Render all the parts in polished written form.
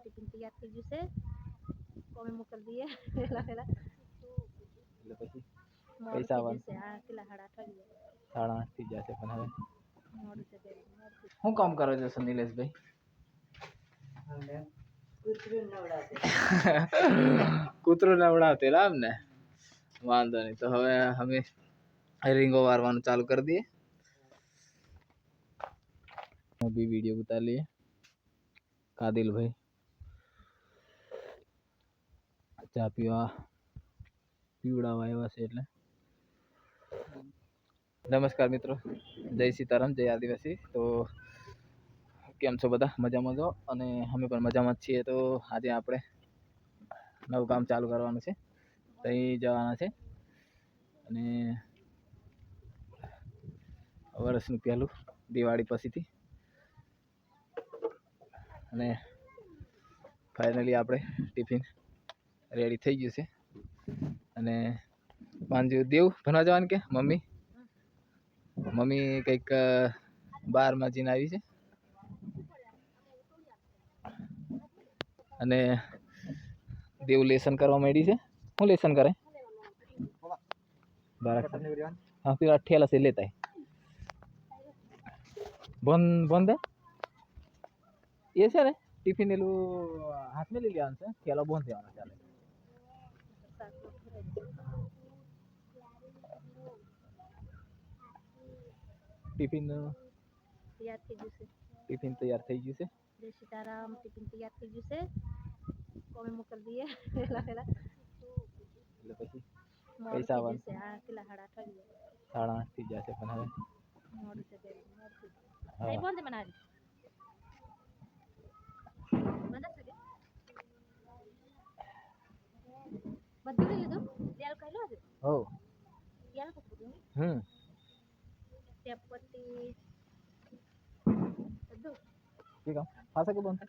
Tiffin તૈયાર થઈ ગયું છે કોમે મોકલી દઈએ પહેલા પહેલા એટલે પછી પૈસા આવશે આ કેટલા 8:30 8:30 થઈ જશે પણ હવે મોડું છે શું કામ કરો છો સુનિલેશભાઈ? કૂતરું નવડાવતે રામ ને વાંધો નહીં તો હવે અમે રીંગો વારવાનું ચાલુ કરી દઈએ अभी वीडियो उतार लिए कादिल भाई चा पीवा पीवड़ावा આવ્યા છે એટલે નમસ્કાર મિત્રો જય સીતારામ જય આદિવાસી તો કેમ છો બધા મજામાં છો અને અમે પણ મજામાં જ છીએ તો આજે આપણે નવું કામ ચાલુ કરવાનું છે તઈ જવાના છે અને વર્ષનું પહેલું દિવાળી પછીથી અને ફાઇનલી આપણે ટિફિન રેડી થઈ ગયું છે અને પાંજુ દેવ ભણવા જવાનું કે મમ્મી કંઈક 12માં જઈને આવી છે અને દેવ લેસન કરવા માંડી છે શું લેસન કરે हाँ फिर ठेला से लेता है बंद है ये सर टिफिन ले लो हाथ में ले लिया से ठेला बंद है चले टिफिन तैयार થઈ ગયું છે જય સીતારામ ટિફિન તૈયાર થઈ ગયું છે કોમે મોકલી દઈએ પહેલા પહેલા એટલે પછી પૈસા આવશે આ કેટલા 8:30 થઈ જશે પણ હવે મોડું છે નહીં બોલ દે મને બધું લઈ લીધું તેલ કહી લો છે હો તેલ કશું તેપત્તી બધું ઠીક છે પાછા કે બંધ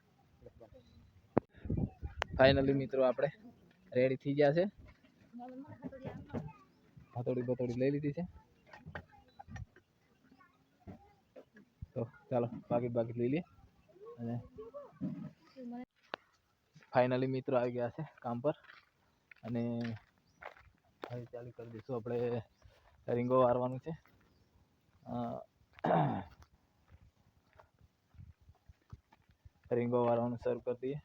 ફાઇનલી મિત્રો આપણે રેડી થઈ ગયા છે હથોડી લઈ લીધી છે તો ચાલો બાકી લઈ લઈએ અને ફાઇનલી મિત્રો આવી ગયા છે કામ પર અને હવે ચાલુ કરી દઈશું આપણે રીંગો વારવાનું છે રીંગો વારવાનું શરૂ કરી દઈએ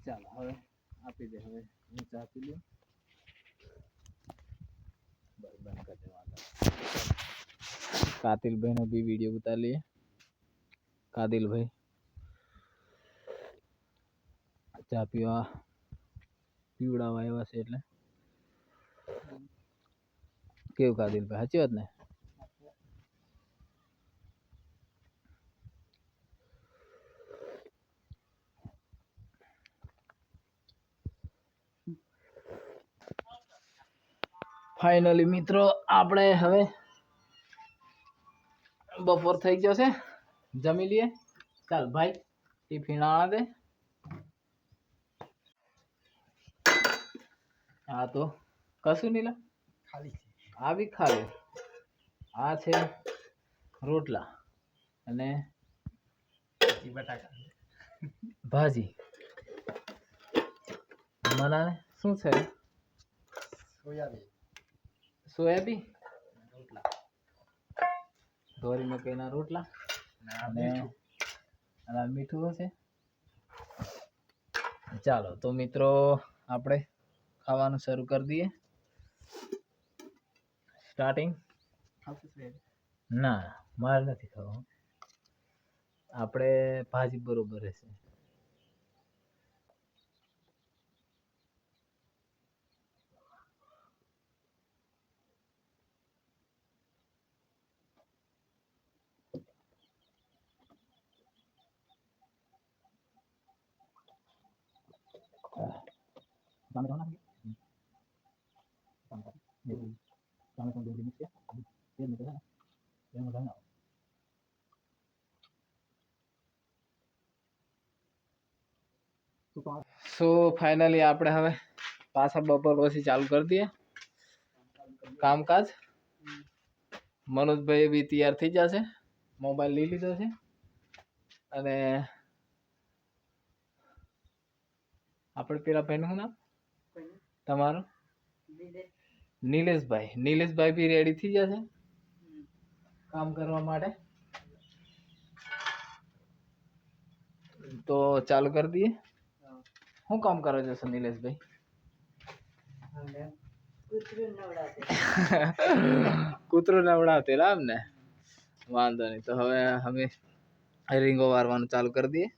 ચાલો હવે આપી દે હવે હું ચા પી લઉં બંધ કરી દેવાના કાતિલભાઈ નો બી વિડીયો ઉતાર લઈએ કાદિલભાઈ ચા પીવડાવા આવ્યા છે એટલે કેવું કાદિલભાઈ સાચી વાત ને ફાઇનલી મિત્રો આપણે હવે બપોર થઈ ગયો છે જમી લઈએ ચાલ ભાઈ ટિફિન આણા દે હા તો કશું નહીં લા ખાલી આ બી ખાલી આ છે રોટલા અને બટાકા ભાજી મનાને શું છે સોયાબીન ધોરી મકાઈના રોટલા અને આ મીઠું હશે. ચાલો તો મિત્રો આપણે ખાવાનું શરૂ કરી દઈએ. સ્ટાર્ટિંગ. ના મારે નથી ખાવું. આપણે ભાજી બરોબર રહેશે. સો ફાઇનલી આપણે હવે પાછા બપોર પછી ચાલુ કરી દઈએ કામકાજ. મનોજભાઈ બી તૈયાર થઈ જશે, મોબાઈલ લઈ લીધો છે. અને આપણે પેલા ભાઈનું શું નામ તમારું? નિલેશભાઈ. નિલેશભાઈ બી રેડી થઈ જશે કામ કરવા માટે. તો ચાલુ કરી દઈએ. શું કામ કરો છો નિલેશભાઈ? કૂતરું નવડાવતે રામ ને, વાંધો નહીં. તો હવે અમે રીંગો વારવાનું ચાલુ કરી દઈએ.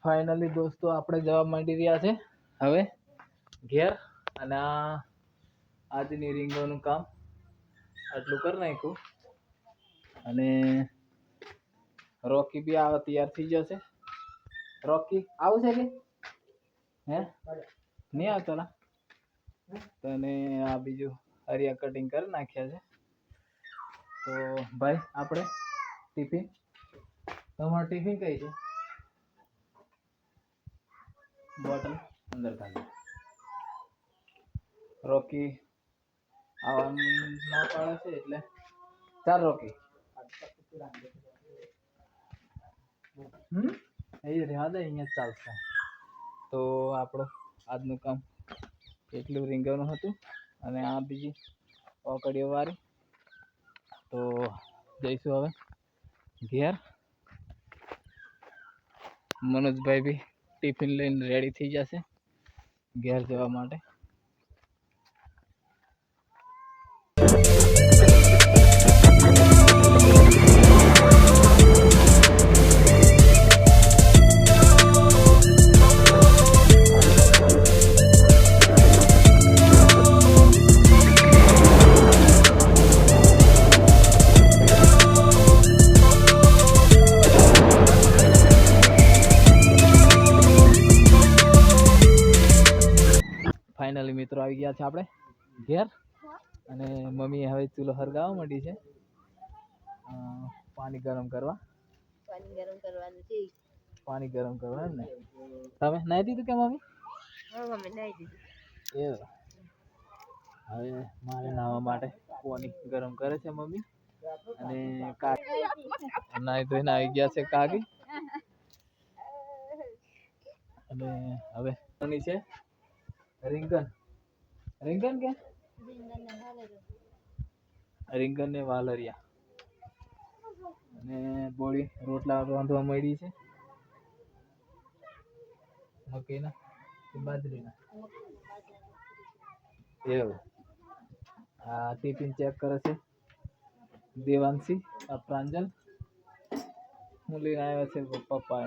ફાઇનલી દોસ્તો આપણે જવા માંડી રહ્યા છે હવે ઘેર. અને આ આજની રીંગોનું કામ આટલું કરી નાખ્યું. અને રોકી બી આવા તૈયાર થઈ જશે. રોકી આવું છે કે હે નહીં આવતો? અને આ બીજું હરિયા કટિંગ કરી નાખ્યા છે. તો ભાઈ આપણે ટિફિન, તમારું ટિફિન કઈ છે? બોટલ અંદર કાઢી. રોકી આવવાનું ના પાડે છે એટલે ચાલ રોકી. એ રહ્યા દે અહીંયા ચાલશે. તો આપણું આજનું કામ એટલું રીંગણનું હતું. અને આ બીજી ઓકડીઓ વાળી. તો જઈશું હવે ઘેર. મનોજભાઈ બી ટિફિન લઈને રેડી થઈ જશે ઘેર જવા માટે. ફાઇનલી મિત્રો આવી ગયા છે આપણે ઘેર અને મમ્મી હવે ચૂલો હરગાવવા માંડી છે પાણી ગરમ કરવા. પાણી ગરમ કરવાનું છે. પાણી ગરમ કરવા એમ ને. તમે નાહી દીધું કે મમ્મી? હા મમ્મી નાહી દીધું. એવું હવે મારે નાહવા માટે પાણી ગરમ કરે છે મમ્મી અને કાકી નાહી ધોઈને આવી ગયા છે કાકી અને હવે છે રીંગણ રીંગણ કે રીંગણ ને વાલરિયા અને બોળી રોટલા રાંધવા મળી છે મકઈના કે બાજરીના. એવું આ ટિફિન ચેક કરે છે દેવાંશી આ પ્રાંજલ. હું લઈને આવ્યા છે પપ્પા.